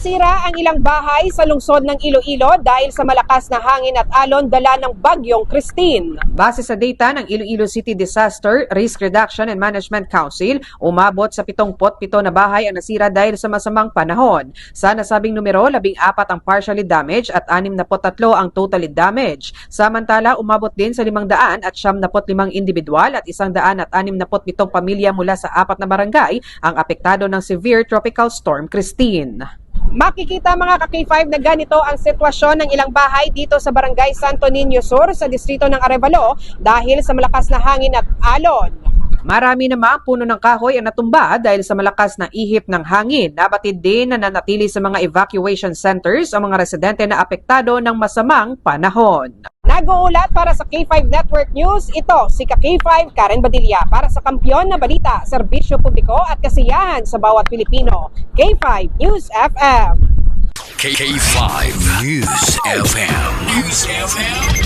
Nasira ang ilang bahay sa lungsod ng Iloilo dahil sa malakas na hangin at alon dala ng bagyong Christine. Base sa data ng Iloilo City Disaster Risk Reduction and Management Council, umabot sa 77 na bahay ang nasira dahil sa masamang panahon. Sa nasabing numero, 14 ang partially damaged at 63 ang totally damaged. Samantala, umabot din sa 500 at 75 individual at 167 pamilya mula sa 4 na barangay ang apektado ng severe tropical storm Christine. Makikita mga ka-K5 na ganito ang sitwasyon ng ilang bahay dito sa Barangay Santo Niño Sur sa distrito ng Arevalo dahil sa malakas na hangin at alon. Marami namang puno ng kahoy ang natumba dahil sa malakas na ihip ng hangin. Nabatid din na nanatili sa mga evacuation centers ang mga residente na apektado ng masamang panahon. Nag-uulat para sa K5 Network News, ito si Ka-K5 Karen Badilla para sa Kampiyon na Balita, Serbisyo Publiko at Kasiyahan sa Bawat Pilipino. K5 News FM. K5 News FM. News FM.